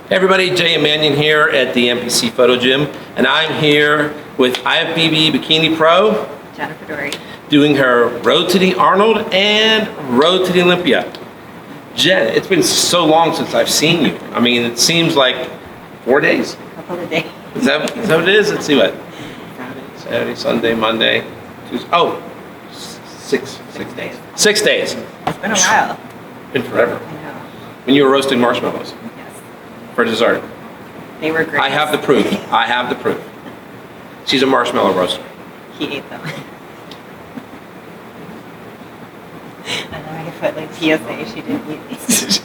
Hey everybody, Jay and Manion here at the NPC Photo Gym, and I'm here with IFBB Bikini Pro, Jennifer Dorie, doing her Road to the Arnold and Road to the Olympia. Jen, it's been so long since I've seen you. I mean, it seems like 4 days. a couple of days. Is that what it is? Let's see what. Friday, Saturday, Sunday, Monday, Tuesday. Oh, 6 days. 6 days. It's been a while. Been forever. I know. When you were roasting marshmallows Yes. for dessert. They were great. I have the proof. I have the proof. She's a marshmallow roaster. He ate them. And then I put like PSA, she didn't eat these.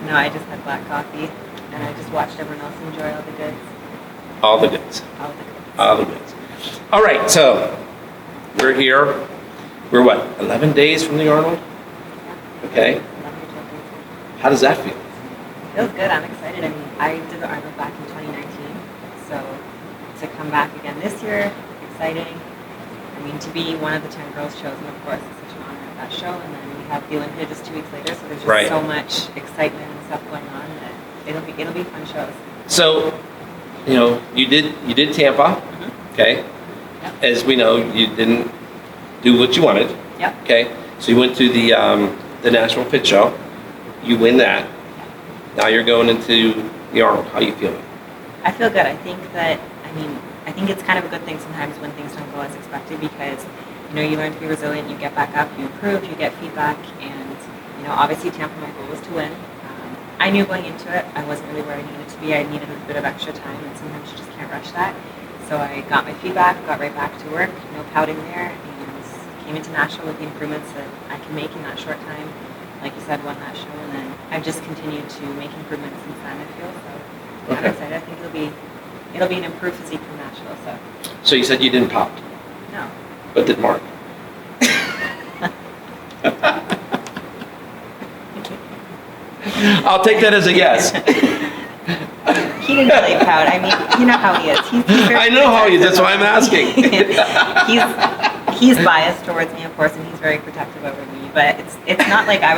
No, I just had black coffee and I just watched everyone else enjoy all the goods. All the goods. All the goods. All the goods. All right, so we're here. We're what, 11 days from the Arnold? Okay. 11 or 12 days. How does that feel? Feels good. I'm excited. I mean, I did the Arnold back in 2019, so to come back again this year, exciting. I mean, to be one of the 10 girls chosen, of course, is such an honor at that show, and then we have the Olympia just 2 weeks later, so there's just so much excitement and stuff going on that it'll be fun shows. So, you know, you did Tampa, okay? Yep. As we know, you didn't do what you wanted. Yep. Okay. So you went to the National Fit Show. You win that. Now you're going into the Arnold. How you feeling? I feel good. I think it's kind of a good thing sometimes when things don't go as expected because, you know, you learn to be resilient, you get back up, you improve, you get feedback, and, you know, obviously Tampa, my goal was to win. I knew going into it, I wasn't really where I needed to be. I needed a bit of extra time, and sometimes you just can't rush that. So I got my feedback, got right back to work, no pouting there, and came into Nashville with the improvements that I can make in that short time. Like you said, won that show, and then I've just continued to make improvements since then, I feel. So I'm excited. I think it'll be an improved physique from Nashville. So you said you didn't pop, No. but did Mark? I'll take that as a yes. He didn't really pout. I mean, you know how he is. He's very I know how he is. That's why I'm asking. he's biased towards me, of course, and he's very protective over me. But it's not like I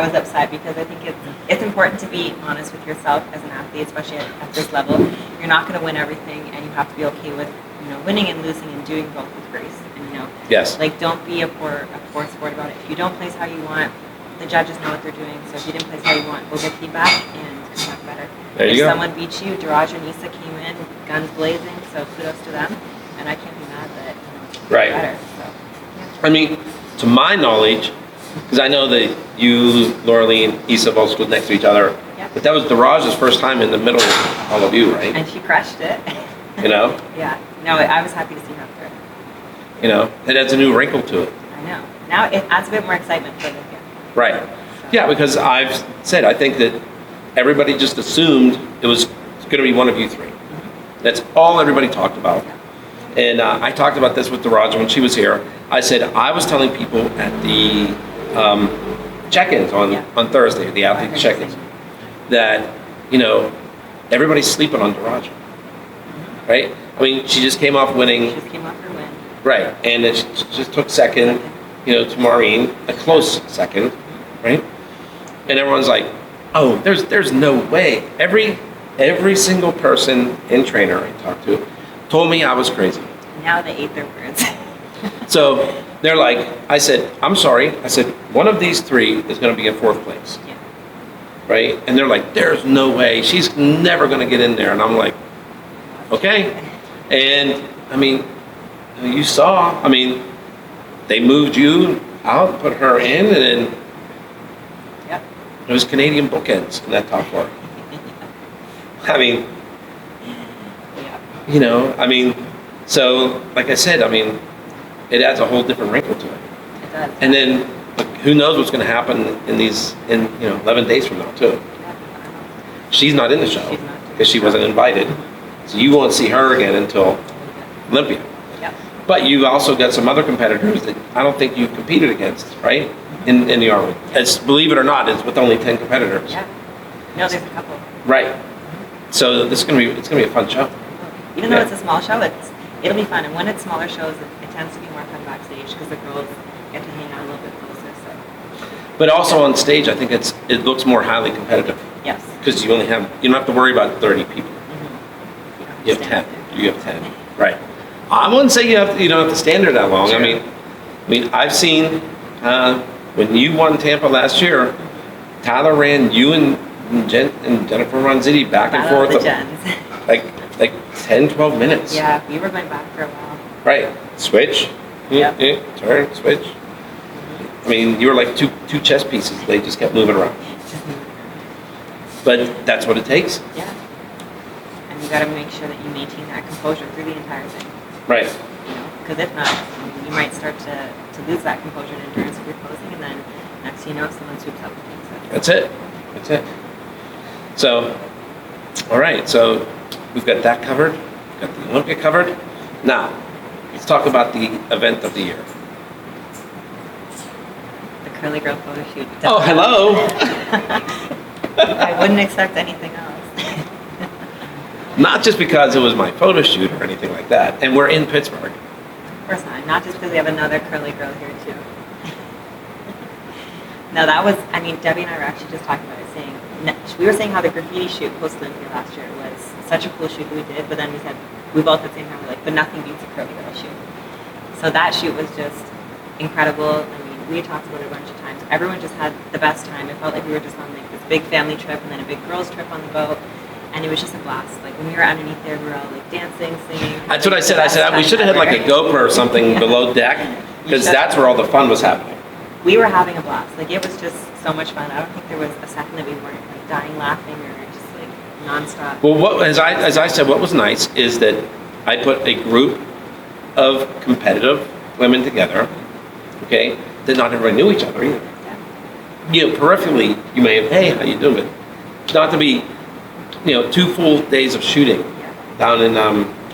was upset because I think it's important to be honest with yourself as an athlete, especially at this level. You're not going to win everything, and you have to be okay with, you know, winning and losing and doing both with grace. And, you know, Yes. like, don't be a poor sport about it. If you don't place how you want, the judges know what they're doing. So if you didn't place how you want, go get feedback and come back better. There you if go. someone beats you, Dorie and Nisa came in guns blazing, so kudos to them. And I can't be mad that, you know, Right. better. So, yeah. I mean, to my knowledge, because I know that you, Lauralee, and Issa both stood next to each other, Yep. but that was Daraja's first time in the middle of all of you, right? And she crushed it. You know? Yeah. No, I was happy to see her through. You know, it adds a new wrinkle to it. I know. Now it adds a bit more excitement for Olympia. Right. So, Yeah, because I've said, I think that everybody just assumed it was going to be one of you three. That's all everybody talked about. And I talked about this with Daraja when she was here. I said, I was telling people at the check-ins on Thursday, the athlete check-ins, that, you know, everybody's sleeping on Daraja. Right? I mean, she just came off winning. She just came off her win. Right. And then she just took second, you know, to Maureen, a close second, right? And everyone's like, oh, there's no way. Every single person in trainer I talked to told me I was crazy. Now they ate their words. So they're like, I said, I'm sorry. I said, one of these three is going to be in fourth place. Yeah. Right? And they're like, there's no way. She's never going to get in there. And I'm like, okay. And I mean, you saw, I mean, they moved you out, put her in, and then Yep. it was Canadian bookends in that top four. I mean, Yeah. you know, I mean, so like I said, I mean, it adds a whole different wrinkle to it. It does. And then who knows what's going to happen in 11 days from now too. Yeah. She's not in the show She's not. because she wasn't invited, so you won't see her again until Olympia. Yep. But you've also got some other competitors that I don't think you've competed against, right? In the Arnold. It's, believe it or not, it's with only 10 competitors. Yeah. No, there's a couple. Right. So it's gonna be a fun show. Even though it's a small show, it'll be fun. And when it's smaller shows, it tends to be more fun backstage because the girls get to hang out a little bit closer. So But also on stage, I think it looks more highly competitive. yes. because you don't have to worry about 30 people. You have 10. You have 10. Right. I wouldn't say you don't have to stand there that long. Sure. I mean, I've seen when you won Tampa last year, Tyler ran you and Jennifer Ronzetti back and Battle of forth the Gens. like 10, 12 minutes. Yeah, we were going back for a while. Right. Switch. Yep. Turn. Switch. I mean, you were like two chess pieces. They just kept moving around. But that's what it takes. Yeah. And you got to make sure that you maintain that composure through the entire thing. Right. Because if not, you might start to lose that composure and endurance if you're closing, and then next thing you know, someone swoops up and takes it. That's it. So, all right. So we've got that covered. We've got the Olympia covered. Now, let's talk about the event of the year. The curly girl photo shoot. Oh, hello. I wouldn't expect anything else. Not just because it was my photo shoot or anything like that. And we're in Pittsburgh. Of course not. Not just because we have another curly girl here too. No, that was, Debbie and I were actually just talking about it, we were saying how the graffiti shoot post-Olympia last year was such a cool shoot that we did, but then we both at the same time were like, but nothing beats a curly girl shoot. So that shoot was just incredible. We had talked about it a bunch of times. Everyone just had the best time. It felt like we were just on like this big family trip and then a big girls trip on the boat. And it was just a blast. Like when we were underneath there, we were all like dancing, singing. That's what I said. I said we should have had like a GoPro or something below deck, because that's where all the fun was happening. We were having a blast. Like it was just so much fun. I don't think there was a second that we weren't like dying laughing or just like nonstop. Well, as I said, what was nice is that I put a group of competitive women together, okay, that not everybody knew each other either. Yeah. Peripherally, you may have, hey, how you doing? But not to be, 2 full days of shooting down in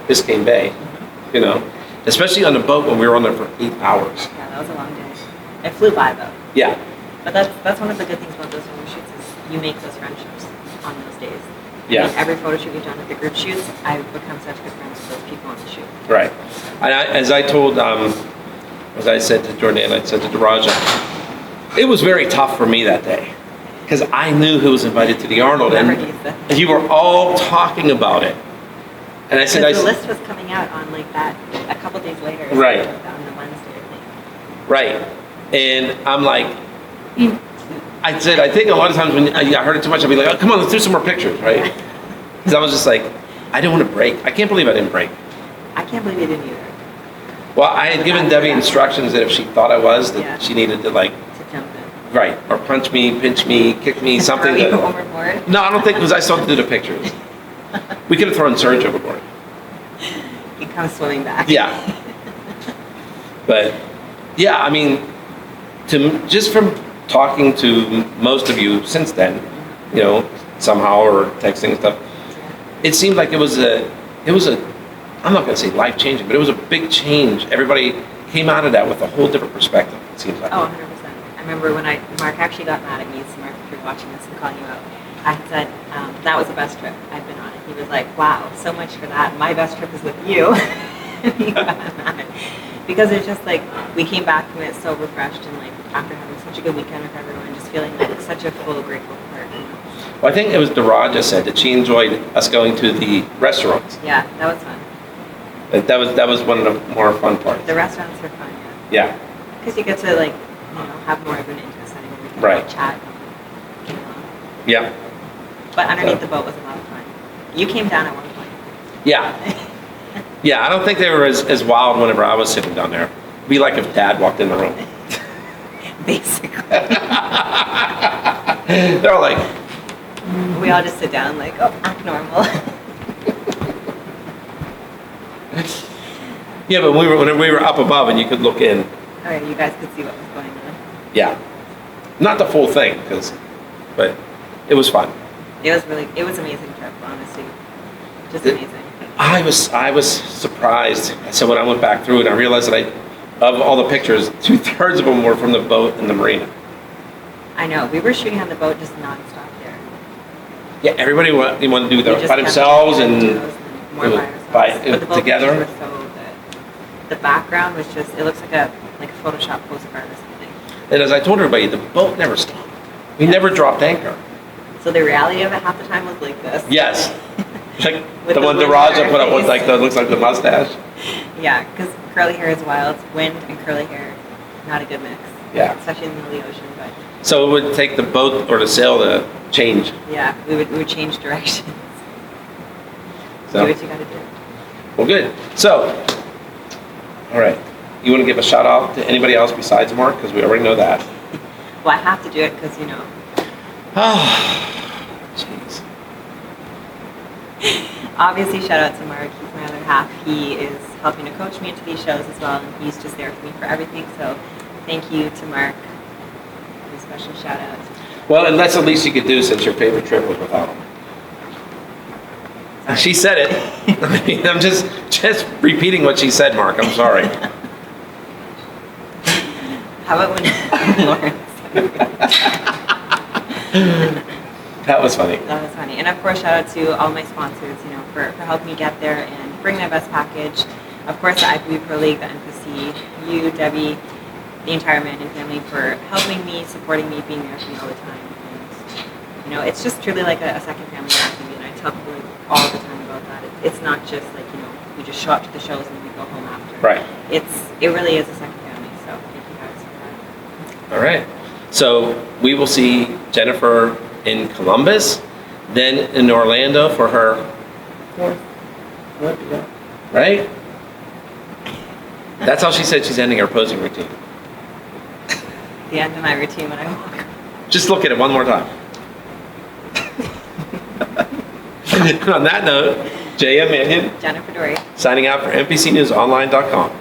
Biscayne Bay, especially on the boat when we were on there for 8 hours. Yeah, that was a long day. It flew by though. Yeah. But that's one of the good things about those photo shoots is you make those friendships on those days. Yeah. Every photo shoot we've done with the group shoots, I've become such good friends with those people on the shoot. Right. And as I said to Jordan, I said to Daraja, it was very tough for me that day because I knew who was invited to the Arnold, and you were all talking about it. And I said, the list was coming out on like that a couple days later. Right. On the Wednesday, I think. Right. And I'm like, I said, I think a lot of times when I heard it too much, I'd be like, oh, come on, let's do some more pictures, right? Because I was just like, I didn't want to break. I can't believe I didn't break. I can't believe you didn't either. Well, I had given Debbie instructions that if she thought I was, that she needed to like, to jump in. right, or punch me, pinch me, kick me, something. Throw you overboard? No, I don't think, because I still have to do the pictures. We could have thrown Serge overboard. He comes swimming back. Yeah. But, yeah, just from talking to most of you since then, somehow, or texting and stuff, it seemed like it was a, I'm not going to say life-changing, but it was a big change. Everybody came out of that with a whole different perspective, it seems like. Oh, 100%. I remember when Mark actually got mad at me, so Mark, if you're watching this and calling you out, I had said, that was the best trip I've been on. And he was like, wow, so much for that. My best trip is with you. And he got mad. Because it's just like, we came back from it so refreshed and like, after having such a good weekend with everyone, just feeling like such a full, grateful part. Well, I think it was Daraja said that she enjoyed us going to the restaurants. Yeah, that was fun. That was one of the more fun parts. The restaurants were fun, yeah. Yeah. Because you get to like, have more of an intimate setting where we can Right. like, chat. Yeah. But underneath the boat was a lot of fun. You came down at one point. Yeah. Yeah, I don't think they were as wild whenever I was sitting down there. It'd be like if Dad walked in the room. Basically. They're all like... We all just sit down like, oh, act normal. Yeah, but when we were up above and you could look in. All right, you guys could see what was going on. Yeah. Not the full thing, but it was fun. It was an amazing trip, honestly. Just amazing. I was surprised. So when I went back through it, I realized that of all the pictures, 2/3 of them were from the boat and the marina. I know. We were shooting on the boat just nonstop there. Yeah, everybody wanted to do We that just by kept themselves doing and those more it was by ourselves. But the boat together. pictures were so good. The background was just, it looks like a Photoshop postcard or something. And as I told everybody, the boat never stopped. We never dropped anchor. So the reality of it half the time was like this. Yes. Like With the the one wind Daraja in her put up with face. looks like the mustache. Yeah, because curly hair is wild. Wind and curly hair, not a good mix. Yeah. Especially in the middle of the ocean, but So it would take the boat or the sail to change. yeah, we would change directions. So, Do what you gotta do. well, good. So, all right. You want to give a shout out to anybody else besides Mark? Because we already know that. Well, I have to do it because, Oh, jeez. obviously shout out to Mark. He's my other half. He is helping to coach me into these shows as well, and he's just there for me for everything. So thank you to Mark. A special shout out. Well, and that's the least you could do since your favorite trip was without him. Sorry. She said it. I mean, I'm just repeating what she said, Mark. I'm sorry. How about when Lawrence? That was funny. That was funny. And of course, shout out to all my sponsors, for helping me get there and bring my best package. Of course, the IFBB Pro League, the NPC, you, Debbie, the entire Manion family for helping me, supporting me, being there for me all the time. And, it's just truly like a second family to me. And I tell people all the time about that. It's not just like, we just show up to the shows and we go home after. Right. It really is a second family. So thank you guys for that. All right. So we will see Jennifer in Columbus, then in Orlando for her fourth Olympia, right? That's how she said she's ending her posing routine. The end of my routine when I walk. Just look at it one more time. On that note, J.M. Manion Jennifer Dorie. signing out for NPCNewsOnline.com.